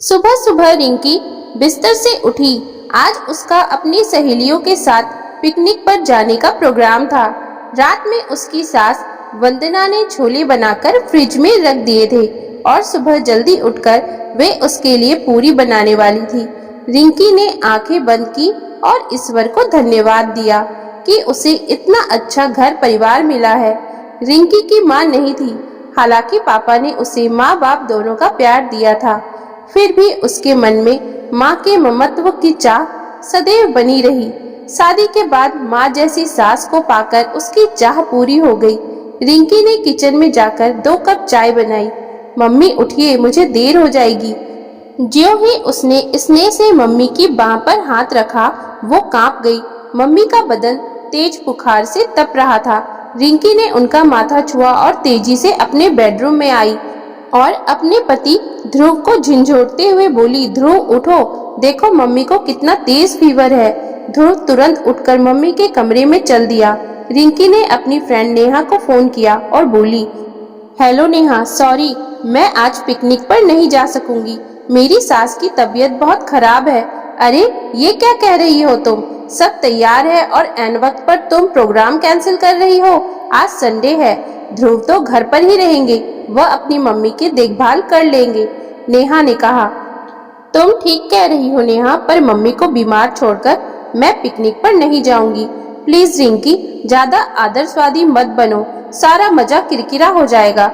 सुबह सुबह रिंकी बिस्तर से उठी। आज उसका अपनी सहेलियों के साथ पिकनिक पर जाने का प्रोग्राम था। रात में उसकी सास वंदना ने छोले बनाकर फ्रिज में रख दिए थे और सुबह जल्दी उठकर वे उसके लिए पूरी बनाने वाली थी। रिंकी ने आंखें बंद की और ईश्वर को धन्यवाद दिया कि उसे इतना अच्छा घर परिवार मिला है। रिंकी की माँ नहीं थी, हालांकि पापा ने उसे माँ बाप दोनों का प्यार दिया था। फिर भी उसके मन में माँ के ममत्व की चाह सदैव बनी रही। शादी के बाद माँ जैसी सास को पाकर उसकी चाह पूरी हो गई। रिंकी ने किचन में जाकर 2 कप चाय बनाई। मम्मी उठिए, मुझे देर हो जाएगी। ज्यों ही उसने स्नेह से मम्मी की बाह पर हाथ रखा, वो कांप गई। मम्मी का बदन तेज बुखार से तप रहा था। रिंकी ने उनका माथा छुआ और तेजी से अपने बेडरूम में आई और अपने पति ध्रुव को झंझोड़ते हुए बोली, ध्रुव उठो, देखो मम्मी को कितना तेज फीवर है। ध्रुव तुरंत उठकर मम्मी के कमरे में चल दिया। रिंकी ने अपनी फ्रेंड नेहा को फोन किया और बोली, हेलो नेहा, सॉरी मैं आज पिकनिक पर नहीं जा सकूंगी। मेरी सास की तबीयत बहुत खराब है। अरे ये क्या कह रही हो तुम? सब तैयार है और एन वक्त पर तुम प्रोग्राम कैंसिल कर रही हो। आज संडे है, ध्रुव तो घर पर ही रहेंगे, वह अपनी मम्मी की देखभाल कर लेंगे। नेहा ने कहा, तुम ठीक कह रही हो नेहा, पर मम्मी को बीमार छोड़कर मैं पिकनिक पर नहीं जाऊंगी। प्लीज रिंकी, ज्यादा आदर्शवादी मत बनो, सारा मजा किरकिरा हो जाएगा।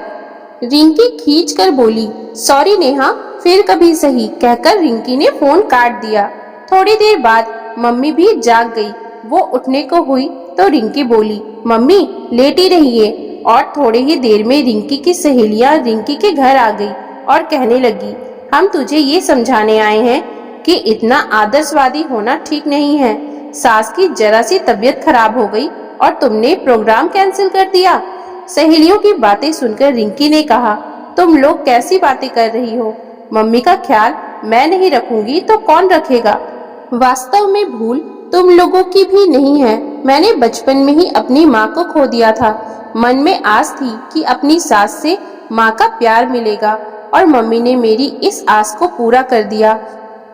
रिंकी खींच कर बोली, सॉरी नेहा, फिर कभी सही, कहकर रिंकी ने फोन काट दिया। थोड़ी देर बाद मम्मी भी जाग गई। वो उठने को हुई तो रिंकी बोली, मम्मी लेटी रहिए। और थोड़ी ही देर में रिंकी की सहेलियां रिंकी के घर आ गई और कहने लगी, हम तुझे ये समझाने आए हैं कि इतना आदर्शवादी होना ठीक नहीं है। सास की जरा सी तबीयत खराब हो गई और तुमने प्रोग्राम कैंसिल कर दिया। सहेलियों की बातें सुनकर रिंकी ने कहा, तुम लोग कैसी बातें कर रही हो? मम्मी का ख्याल मैं नहीं रखूंगी तो कौन रखेगा? वास्तव में भूल तुम लोगों की भी नहीं है। मैंने बचपन में ही अपनी माँ को खो दिया था। मन में आस थी कि अपनी सास से माँ का प्यार मिलेगा और मम्मी ने मेरी इस आस को पूरा कर दिया।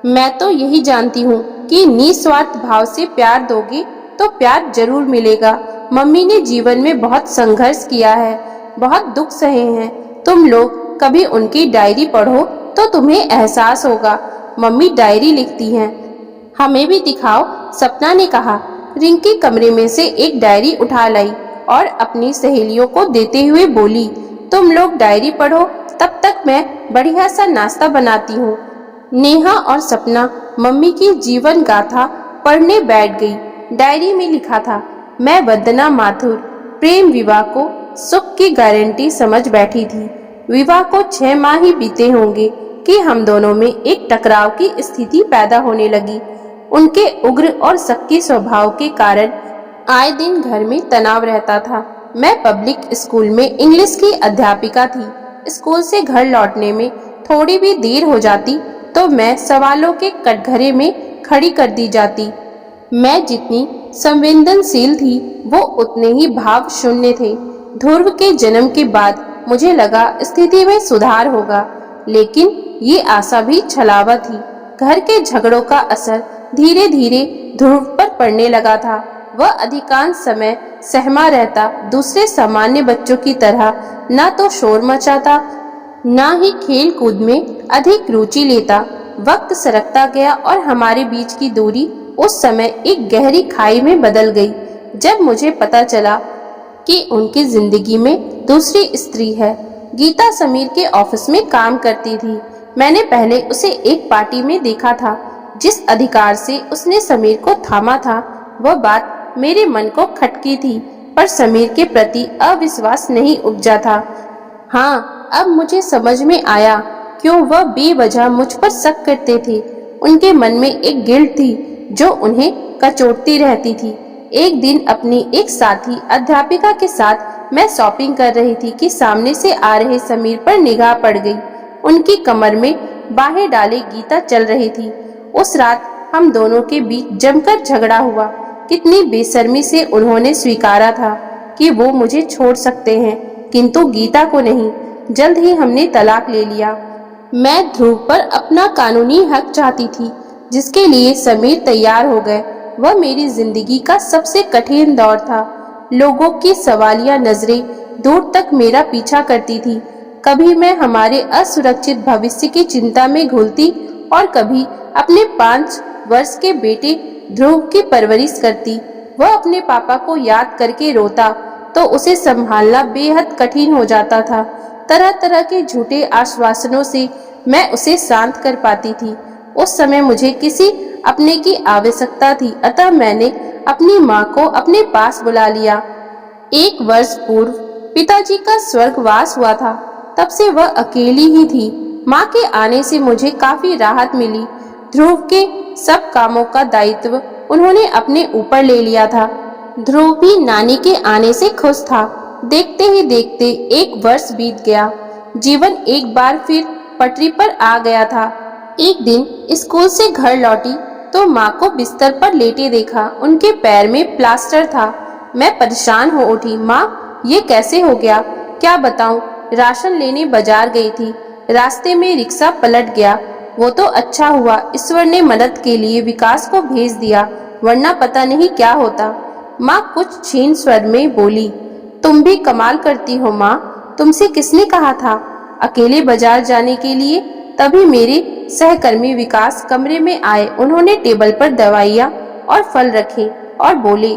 मैं तो यही जानती हूँ कि निस्वार्थ भाव से प्यार दोगे तो प्यार जरूर मिलेगा। मम्मी ने जीवन में बहुत संघर्ष किया है, बहुत दुख सहे हैं। तुम लोग कभी उनकी डायरी पढ़ो तो तुम्हें एहसास होगा। मम्मी डायरी लिखती हैं, हमें भी दिखाओ, सपना ने कहा। रिंकी कमरे में से एक डायरी उठा लाई और अपनी सहेलियों को देते हुए बोली, तुम लोग डायरी पढ़ो, तब तक मैं बढ़िया सा नाश्ता बनाती हूँ। नेहा और सपना मम्मी की जीवन गाथा पढ़ने बैठ गई। डायरी में लिखा था, मैं वंदना माथुर प्रेम विवाह को सुख की गारंटी समझ बैठी थी। विवाह को 6 माह ही बीते होंगे कि हम दोनों में एक टकराव की स्थिति पैदा होने लगी। उनके उग्र और शक्की स्वभाव के कारण आए दिन घर में तनाव रहता था। मैं पब्लिक स्कूल में इंग्लिश की अध्यापिका थी। स्कूल से घर लौटने में थोड़ी भी देर हो जाती तो मैं सवालों के कटघरे में खड़ी कर दी जाती। मैं जितनी संवेदनशील थी वो उतने ही भाव शून्य थे। ध्रुव के जन्म के बाद मुझे लगा स्थिति में सुधार होगा, लेकिन ये आशा भी छलावा थी। घर के झगड़ों का असर धीरे धीरे ध्रुव पर पड़ने लगा था। वह अधिकांश समय सहमा रहता, दूसरे सामान्य बच्चों की तरह न तो शोर मचाता, न ही खेल कूद में अधिक रुचि लेता। वक्त सरकता गया और हमारे बीच की दूरी उस समय एक गहरी खाई में बदल गई। जब मुझे पता चला कि उनकी जिंदगी में दूसरी स्त्री है। गीता समीर के ऑफिस में काम करती थी। मैंने पहले उसे एक पार्टी में देखा था। जिस अधिकार से उसने समीर को थामा था, वह बात मेरे मन को खटकी थी, पर समीर के प्रति अविश्वास नहीं उपजा था। हाँ, अब मुझे समझ में आया क्यों वह बेवजह मुझ पर शक करते थे। उनके मन में एक गिल्ट थी जो उन्हें कचोटती रहती थी। एक दिन अपनी एक साथी अध्यापिका के साथ मैं शॉपिंग कर रही थी कि सामने से आ रहे समीर पर निगाह पड़ गई। उनकी कमर में बाहें डाले गीता चल रही थी। उस रात हम दोनों के बीच जमकर झगड़ा हुआ। कितनी बेशर्मी से उन्होंने स्वीकारा था कि वो मुझे छोड़ सकते हैं, किंतु गीता को नहीं। जल्द ही हमने तलाक ले लिया। मैं ध्रुव पर अपना कानूनी हक चाहती थी, जिसके लिए समीर तैयार हो गए। वह मेरी जिंदगी का सबसे कठिन दौर था। लोगों की सवालिया नजरें दूर तक मेरा पीछा करती थी। कभी मैं हमारे असुरक्षित भविष्य की चिंता में घुलती और कभी अपने 5 वर्ष के बेटे ध्रुव की परवरिश करती। वह अपने पापा को याद करके रोता तो उसे संभालना बेहद कठिन हो जाता था। तरह तरह के झूठे आश्वासनों से मैं उसे शांत कर पाती थी। उस समय मुझे किसी अपने की आवश्यकता थी, अतः मैंने अपनी माँ को अपने पास बुला लिया। 1 वर्ष पूर्व पिताजी का स्वर्गवास हुआ था। तब से वह अकेली ही थी। माँ के आने से मुझे काफी राहत मिली। ध्रुव के सब कामों का दायित्व उन्होंने अपने ऊपर ले लिया था। ध्रुव भी नानी के आने से खुश था। देखते ही देखते 1 वर्ष बीत गया। जीवन एक बार फिर पटरी पर आ गया था। एक दिन स्कूल से घर लौटी तो माँ को बिस्तर पर लेटे देखा। उनके पैर में प्लास्टर था। मैं परेशान हो उठी। माँ, ये कैसे हो गया? क्या बताऊं? राशन लेने बाजार गई थी। रास्ते में रिक्शा पलट गया। वो तो अच्छा हुआ ईश्वर ने मदद के लिए विकास को भेज दिया, वरना पता नहीं क्या होता। माँ कुछ क्षीण स्वर में बोली, तुम भी कमाल करती हो माँ। तुमसे किसने कहा था अकेले बाजार जाने के लिए? तभी मेरे सहकर्मी विकास कमरे में आए। उन्होंने टेबल पर दवाइयाँ और फल रखे और बोले,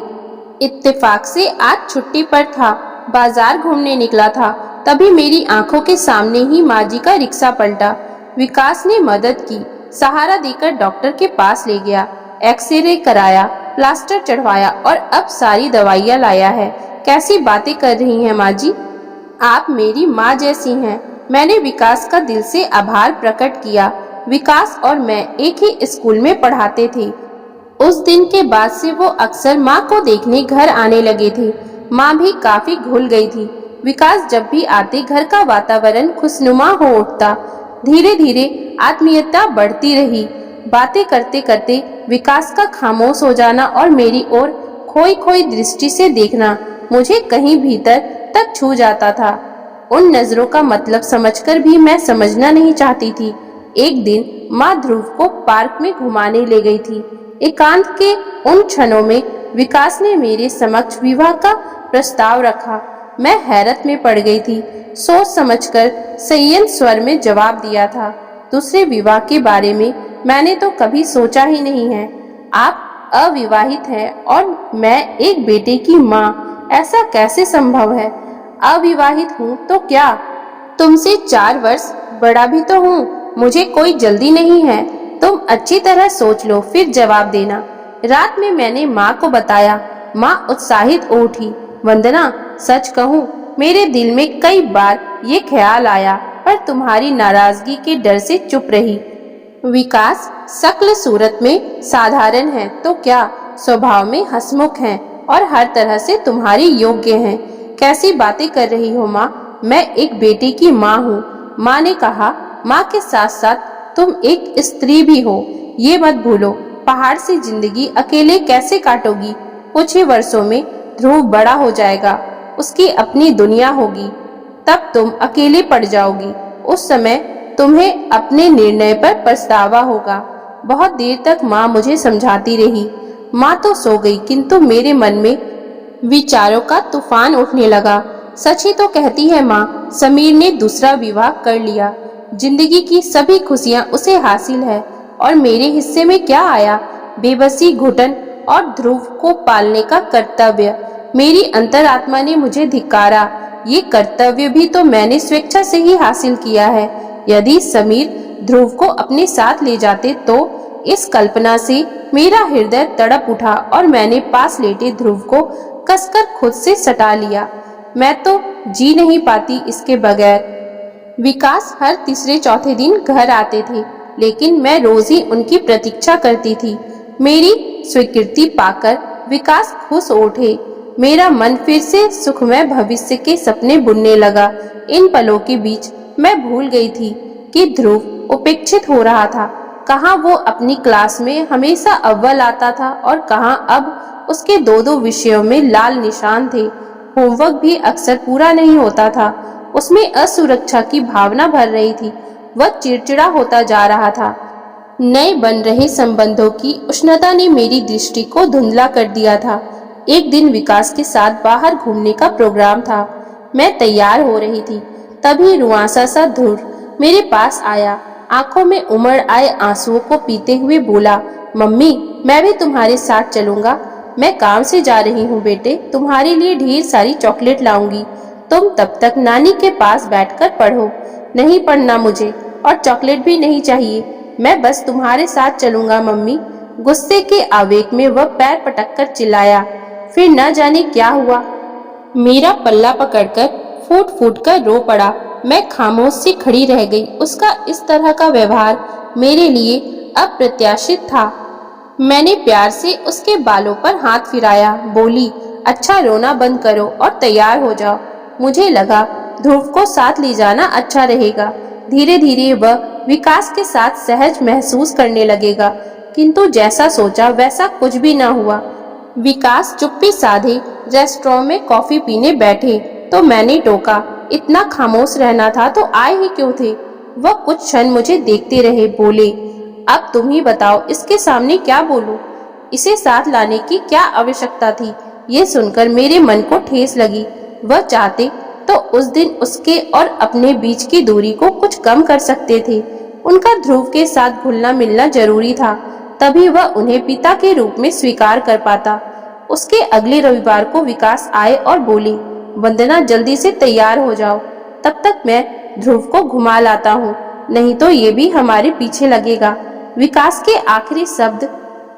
इत्तेफाक से आज छुट्टी पर था, बाजार घूमने निकला था। तभी मेरी आंखों के सामने ही माँ जी का रिक्शा पलटा। विकास ने मदद की, सहारा देकर डॉक्टर के पास ले गया, एक्सरे कराया, प्लास्टर चढ़वाया और अब सारी दवाइयाँ लाया है। कैसी बातें कर रही हैं माँ जी, आप मेरी माँ जैसी हैं। मैंने विकास का दिल से आभार प्रकट किया। विकास और मैं एक ही स्कूल में पढ़ाते थे। उस दिन के बाद से वो अक्सर माँ को देखने घर आने लगे थे। माँ भी काफी घुल गई थी। विकास जब भी आते घर का वातावरण खुशनुमा हो उठता। धीरे धीरे आत्मीयता बढ़ती रही। बातें करते करते विकास का खामोश हो जाना और मेरी ओर खोई खोई दृष्टि से देखना मुझे कहीं भीतर तक छू जाता था। उन नजरों का मतलब समझकर भी मैं समझना नहीं चाहती थी। एक दिन माँ ध्रुव को पार्क में घुमाने ले गई थी। एकांत के उन क्षणों में विकास ने मेरे समक्ष विवाह का प्रस्ताव रखा। मैं हैरत में पड़ गई थी। सोच समझकर संयम स्वर में जवाब दिया था, दूसरे विवाह के बारे में मैंने तो कभी सोचा ही नहीं है। आप अविवाहित हैं और मैं एक बेटे की माँ, ऐसा कैसे संभव है? अविवाहित हूँ तो क्या? तुमसे 4 वर्ष बड़ा भी तो हूँ। मुझे कोई जल्दी नहीं है। तुम अच्छी तरह सोच लो फिर जवाब देना। रात में मैंने माँ को बताया। माँ उत्साहित हो उठी। वंदना, सच कहूँ मेरे दिल में कई बार ये ख्याल आया, पर तुम्हारी नाराजगी के डर से चुप रही। विकास शक्ल सूरत में साधारण है तो क्या, स्वभाव में हंसमुख हैं और हर तरह से तुम्हारी योग्य हैं। कैसी बातें कर रही हो माँ? मैं एक बेटे की माँ हूँ। माँ ने कहा। माँ के साथ साथ तुम एक स्त्री भी हो, ये मत भूलो। पहाड़ से जिंदगी अकेले कैसे काटोगी? कुछ ही वर्षों में ध्रुव बड़ा हो जाएगा, उसकी अपनी दुनिया होगी। तब तुम अकेले पड़ जाओगी। उस समय तुम्हें अपने निर्णय पर पछतावा होगा। बहुत देर तक माँ मुझे समझाती रही। माँ तो सो गई, किंतु मेरे मन में विचारों का तूफान उठने लगा। सच ही तो कहती है माँ, समीर ने दूसरा विवाह कर लिया। जिंदगी की सभी खुशियाँ उसे हासिल है और मेरे हिस्से में क्या आया? बेबसी, घुटन और ध्रुव को पालने का कर्तव्य। मेरी अंतरात्मा ने मुझे धिक्कारा। ये कर्तव्य भी तो मैंने स्वेच्छा से ही हासिल किया है। यदि समीर ध्रुव को अपने साथ ले जाते तो इस कल्पना से मेरा हृदय तड़प उठा और मैंने पास लेटे ध्रुव को कसकर खुद से सटा लिया। मैं तो जी नहीं पाती इसके बगैर। विकास हर तीसरे चौथे दिन घर आते थे, लेकिन मैं रोज ही उनकी प्रतीक्षा करती थी। मेरी स्वीकृति पाकर विकास खुश हो उठे। मेरा मन फिर से सुखमय भविष्य के सपने बुनने लगा। इन पलों के बीच मैं भूल गई थी कि ध्रुव उपेक्षित हो रहा था। कहाँ वो अपनी क्लास में हमेशा अव्वल आता था और कहाँ अब उसके 2-2 विषयों में लाल निशान थे। होमवर्क भी अक्सर पूरा नहीं होता था। उसमें असुरक्षा की भावना भर रही थी। वह चिड़चिड़ा होता जा रहा था। नए बन रहे संबंधों की उष्णता ने मेरी दृष्टि को धुंधला कर दिया था। एक दिन विकास के साथ बाहर घूमने का प्रोग्राम था। मैं तैयार हो रही थी, तभी रुआंसा सा ध्रुव मेरे पास आया। आंखों में उमड़ आए आंसुओं को पीते हुए बोला, मम्मी मैं भी तुम्हारे साथ चलूंगा। मैं काम से जा रही हूँ बेटे, तुम्हारे लिए ढेर सारी चॉकलेट लाऊंगी। तुम तब तक नानी के पास बैठकर पढ़ो। नहीं पढ़ना मुझे, और चॉकलेट भी नहीं चाहिए। मैं बस तुम्हारे साथ चलूंगा मम्मी। गुस्से के आवेग में वह पैर पटककर चिल्लाया। फिर न जाने क्या हुआ, मेरा पल्ला पकड़कर फूट फूट कर रो पड़ा। मैं खामोश सी खड़ी रह गई। उसका इस तरह का व्यवहार मेरे लिए अप्रत्याशित था। मैंने प्यार से उसके बालों पर हाथ फिराया, बोली, अच्छा रोना बंद करो और तैयार हो जाओ। मुझे लगा ध्रुव को साथ ले जाना अच्छा रहेगा। धीरे धीरे वह विकास के साथ सहज महसूस करने लगेगा, किंतु जैसा सोचा वैसा कुछ भी न हुआ। विकास चुप्पी साधे रेस्टोरेंट में कॉफी पीने बैठे तो मैंने टोका, इतना खामोश रहना था तो आए ही क्यों थे। वह कुछ क्षण मुझे देखते रहे, बोले, अब तुम ही बताओ इसके सामने क्या बोलूं? इसे साथ लाने की क्या आवश्यकता थी? ये सुनकर मेरे मन को ठेस लगी। वह चाहते तो उस दिन उसके और अपने बीच की दूरी को कुछ कम कर सकते थे। उनका ध्रुव के साथ घुलना मिलना जरूरी था, तभी वह उन्हें पिता के रूप में स्वीकार कर पाता। उसके अगले रविवार को विकास आए और बोले, वंदना जल्दी से तैयार हो जाओ, तब तक मैं ध्रुव को घुमा लाता हूँ, नहीं तो ये भी हमारे पीछे लगेगा। विकास के आखिरी शब्द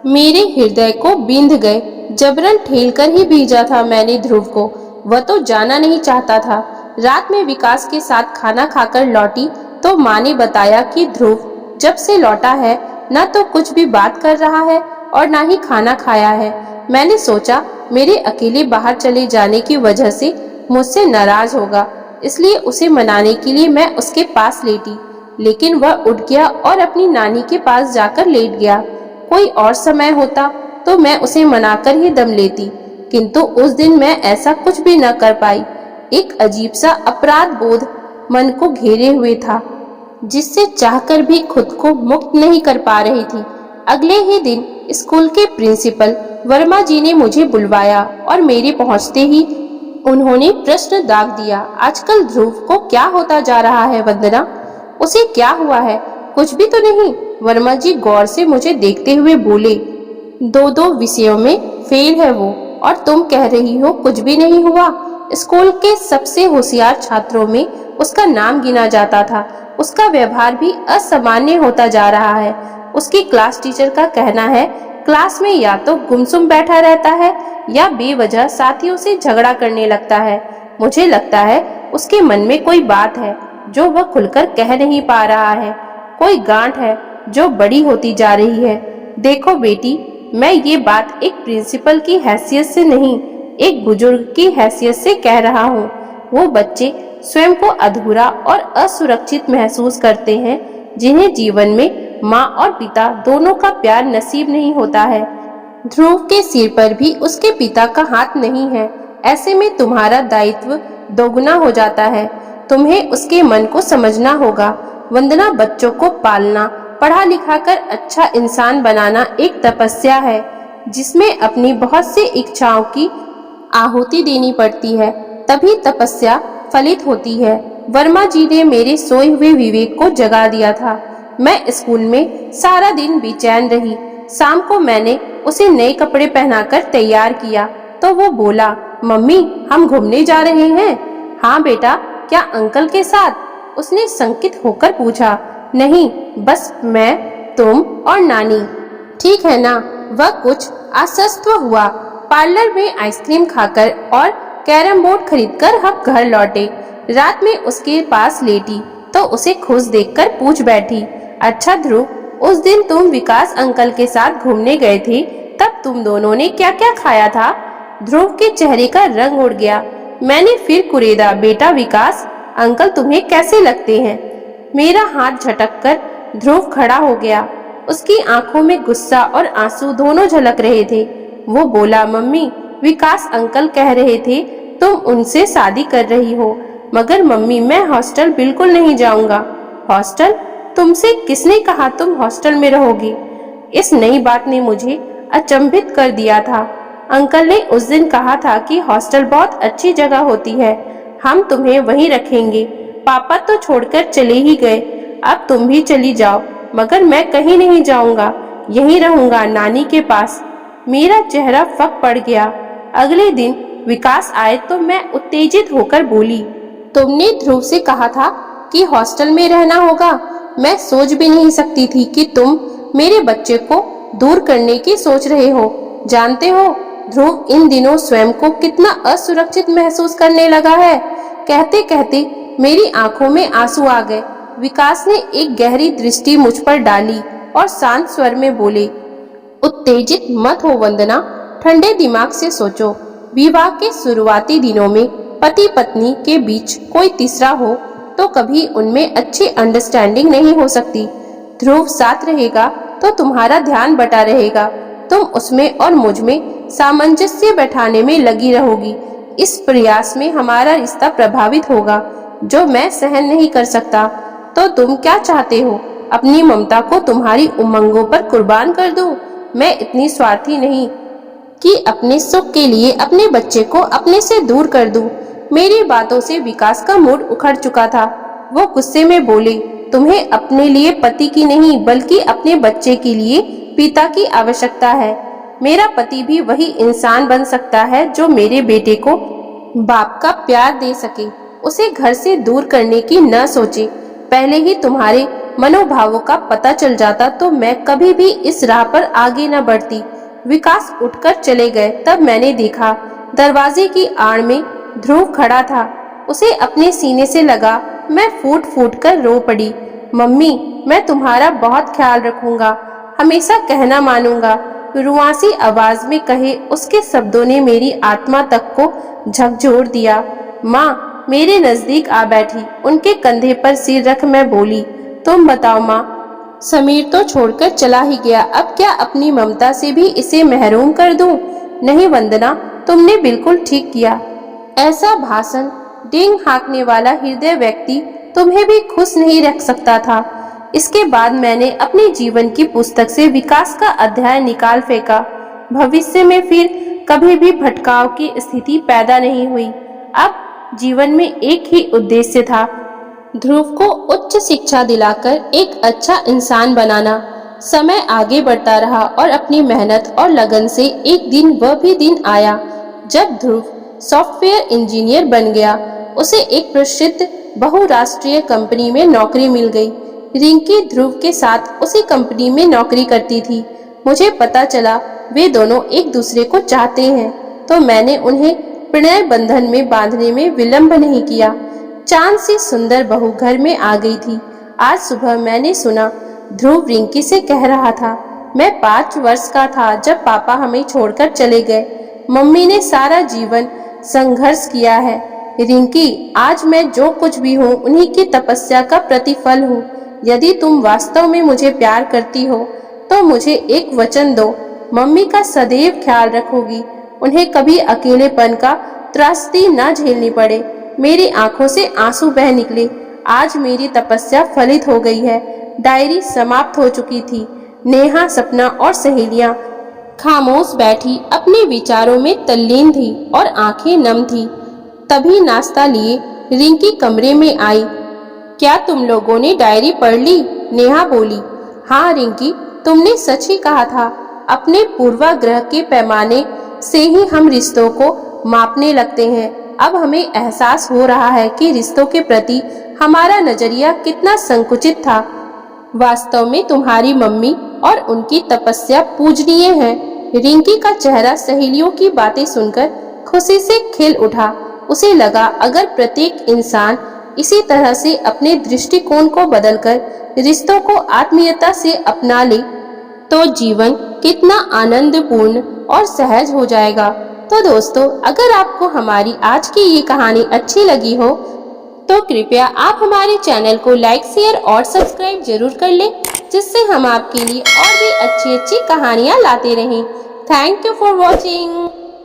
मेरे हृदय को बींध गए। जबरन ठेल कर ही भेजा था मैंने ध्रुव को, वह तो जाना नहीं चाहता था। रात में विकास के साथ खाना खाकर लौटी तो माँ ने बताया कि ध्रुव जब से लौटा है न तो कुछ भी बात कर रहा है और न ही खाना खाया है। मैंने सोचा मेरे अकेले बाहर चले जाने की वजह से मुझसे नाराज होगा, इसलिए उसे मनाने के लिए मैं उसके पास लेटी, लेकिन वह उठ गया और अपनी नानी के पास जाकर लेट गया। कोई और समय होता तो मैं उसे मनाकर ही दम लेती, किंतु उस दिन मैं ऐसा कुछ भी न कर पाई। एक अजीब सा अपराध बोध मन को घेरे हुए था, जिससे चाहकर भी खुद को मुक्त नहीं कर पा रही थी। अगले ही दिन स्कूल के प्रिंसिपल वर्मा जी ने मुझे बुलवाया और मेरे पहुंचते ही उन्होंने प्रश्न दाग दिया, आजकल ध्रुव को क्या होता जा रहा है वंदना? उसे क्या हुआ है? कुछ भी तो नहीं? वर्मा जी गौर से मुझे देखते हुए बोले, दो विषयों में फेल है वो, और तुम कह रही हो कुछ भी नहीं हुआ। स्कूल के सबसे होशियार छात्रों में उसका नाम गिना जाता था। उसका व्यवहार भी असामान्य होता जा रहा है। उसकी क्लास टीचर का कहना है क्लास में या तो गुमसुम बैठा रहता है या बेवजह साथियों से झगड़ा करने लगता है। मुझे लगता है उसके मन में कोई बात है जो वह खुलकर कह नहीं पा रहा है। कोई गांठ है जो बड़ी होती जा रही है। देखो बेटी, मैं ये बात एक प्रिंसिपल की हैसियत से नहीं, एक बुजुर्ग की हैसियत से कह रहा हूँ। वो बच्चे स्वयं को अधूरा और असुरक्षित महसूस करते हैं, जिन्हें जीवन में माँ और पिता दोनों का प्यार नसीब नहीं होता है। ध्रुव के सिर पर भी उसके पिता का हाथ नहीं है। ऐसे में तुम्हारा दायित्व दोगुना हो जाता है। तुम्हें उसके मन को समझना होगा। वंदना, बच्चों को पालना, पढ़ा लिखा कर अच्छा इंसान बनाना एक तपस्या है, जिसमें अपनी बहुत सी इच्छाओं की आहुति देनी पड़ती है, तभी तपस्या फलित होती है। वर्मा जी ने मेरे सोए हुए विवेक को जगा दिया था। मैं स्कूल में सारा दिन बेचैन रही। शाम को मैंने उसे नए कपड़े पहनाकर तैयार किया तो वो बोला, मम्मी हम घूमने जा रहे हैं। हाँ बेटा, क्या अंकल के साथ? उसने संकित होकर पूछा। नहीं, बस मैं, तुम और नानी। ठीक है ना? वह कुछ आश्वस्त हुआ। पार्लर में आइसक्रीम खाकर और कैरम बोर्ड खरीदकर हम घर लौटे। रात में उसके पास लेटी तो उसे खुश देखकर पूछ बैठी, अच्छा ध्रुव, उस दिन तुम विकास अंकल के साथ घूमने गए थे, तब तुम दोनों ने क्या क्या खाया था? ध्रुव के चेहरे का रंग उड़ गया। मैंने फिर कुरेदा, बेटा विकास, अंकल तुम्हें कैसे लगते हैं? मेरा हाथ झटककर ध्रुव खड़ा हो गया। उसकी आंखों में गुस्सा और आंसू दोनों झलक रहे थे। वो बोला, मम्मी, विकास अंकल कह रहे थे तुम उनसे शादी कर रही हो, मगर मम्मी मैं हॉस्टल बिल्कुल नहीं जाऊंगा। हॉस्टल? तुमसे किसने कहा तुम हॉस्टल में रहोगी? इस नई बात ने मुझे अचंभित कर दिया था। अंकल ने उस दिन कहा था कि हॉस्टल बहुत अच्छी जगह होती है, हम तुम्हें वहीं रखेंगे। पापा तो छोड़कर चले ही गए, अब तुम भी चली जाओ। मगर मैं कहीं नहीं जाऊंगा, यहीं रहूंगा नानी के पास। मेरा चेहरा फक पड़ गया। अगले दिन विकास आए तो मैं उत्तेजित होकर बोली, तुमने ध्रुव से कहा था कि हॉस्टल में रहना होगा। मैं सोच भी नहीं सकती थी कि तुम मेरे बच्चे को दूर करने की सोच रहे हो। जानते हो ध्रुव इन दिनों स्वयं को कितना असुरक्षित महसूस करने लगा है। कहते कहते मेरी आंखों में आंसू आ गए। विकास ने एक गहरी दृष्टि मुझ पर डाली और शांत स्वर में बोले, उत्तेजित मत हो वंदना, ठंडे दिमाग से सोचो। विवाह के शुरुआती दिनों में पति पत्नी के बीच कोई तीसरा हो तो कभी उनमें अच्छी अंडरस्टैंडिंग नहीं हो सकती। ध्रुव साथ रहेगा तो तुम्हारा ध्यान बटा रहेगा, तुम उसमें और मुझ में सामंजस्य बैठाने में लगी रहोगी। इस प्रयास में हमारा रिश्ता प्रभावित होगा, जो मैं सहन नहीं कर सकता। तो तुम क्या चाहते हो? अपनी ममता को तुम्हारी उमंगों पर कुर्बान कर दूं? मैं इतनी स्वार्थी नहीं कि अपने सुख के लिए अपने बच्चे को अपने से दूर कर दूं। मेरी बातों से विकास का मूड उखड़ चुका था। वो गुस्से में बोले, तुम्हें अपने लिए पति की नहीं बल्कि अपने बच्चे के लिए पिता की आवश्यकता है। मेरा पति भी वही इंसान बन सकता है जो मेरे बेटे को बाप का प्यार दे सके, उसे घर से दूर करने की न सोचे। पहले ही तुम्हारे मनोभावों का पता चल जाता तो मैं कभी भी इस राह पर आगे न बढ़ती। विकास उठकर चले गए तब मैंने देखा दरवाजे की आड़ में ध्रुव खड़ा था। उसे अपने सीने से लगा। मैं फूट फूट कर रो पड़ी। मम्मी, मैं तुम्हारा बहुत ख्याल रखूंगा, हमेशा कहना मानूंगा। रुआसी आवाज में कहे उसके शब्दों ने मेरी आत्मा तक को झकझोर दिया। माँ मेरे नजदीक आ बैठी, उनके कंधे पर सिर रख मैं बोली, तुम बताओ माँ। समीर तो छोड़कर चला ही गया, अब क्या अपनी ममता से भी इसे महरूम कर दूं? नहीं वंदना, तुमने बिल्कुल ठीक किया। ऐसा भाषण डींग हाँकने वाला हृदय व्यक्ति तुम्हें भी खुश नहीं रख सकता था। इसके बाद मैंने अपने जीवन की पुस्तक से विकास का अध्याय निकाल फेंका। भविष्य में फिर कभी भी भटकाव की स्थिति पैदा नहीं हुई। अब जीवन में एक ही उद्देश्य था, ध्रुव को उच्च शिक्षा दिलाकर एक अच्छा इंसान बनाना। समय आगे बढ़ता रहा और अपनी मेहनत और लगन से एक दिन वह भी दिन आया जब ध्रुव सॉफ्टवेयर इंजीनियर बन गया। उसे एक प्रसिद्ध बहुराष्ट्रीय कंपनी में नौकरी मिल गई। रिंकी ध्रुव के साथ उसी कंपनी में नौकरी करती थी। मुझे पता चला वे दोनों एक दूसरे को चाहते हैं, तो मैंने उन्हें प्रणय बंधन में बांधने में विलंब नहीं किया। चांद सी सुंदर बहू घर में आ गई थी। आज सुबह मैंने सुना ध्रुव रिंकी से कह रहा था, मैं 5 वर्ष का था जब पापा हमें छोड़कर चले गए। मम्मी ने सारा जीवन संघर्ष किया है। रिंकी, आज मैं जो कुछ भी हूँ उन्हीं की तपस्या का प्रतिफल हूँ। यदि तुम वास्तव में मुझे प्यार करती हो तो मुझे एक वचन दो, मम्मी का सदैव ख्याल रखोगी, उन्हें कभी अकेलेपन का त्रासदी न झेलनी पड़े। मेरी आंखों से आंसू बह निकले। आज मेरी तपस्या फलित हो गई है। डायरी समाप्त हो चुकी थी। नेहा, सपना और सहेलियां खामोश बैठी अपने विचारों में तल्लीन थी और आंखें नम थी। तभी नाश्ता लिए रिंकी कमरे में आई। क्या तुम लोगों ने डायरी पढ़ ली? नेहा बोली। हाँ रिंकी, तुमने सच ही कहा था। अपने पूर्वाग्रह के पैमाने से ही हम रिश्तों को मापने लगते हैं। अब हमें एहसास हो रहा है कि रिश्तों के प्रति हमारा नजरिया कितना संकुचित था। वास्तव में तुम्हारी मम्मी और उनकी तपस्या पूजनीय है। रिंकी का चेहरा सहेलियों की बातें सुनकर खुशी से खिल उठा। उसे लगा अगर प्रत्येक इंसान इसी तरह से अपने दृष्टिकोण को बदलकर रिश्तों को आत्मीयता से अपना ले तो जीवन कितना आनंदपूर्ण और सहज हो जाएगा। तो दोस्तों, अगर आपको हमारी आज की ये कहानी अच्छी लगी हो तो कृपया आप हमारे चैनल को लाइक, शेयर और सब्सक्राइब जरूर कर लें, जिससे हम आपके लिए और भी अच्छी अच्छी कहानियाँ लाते रहें। Thank you for watching.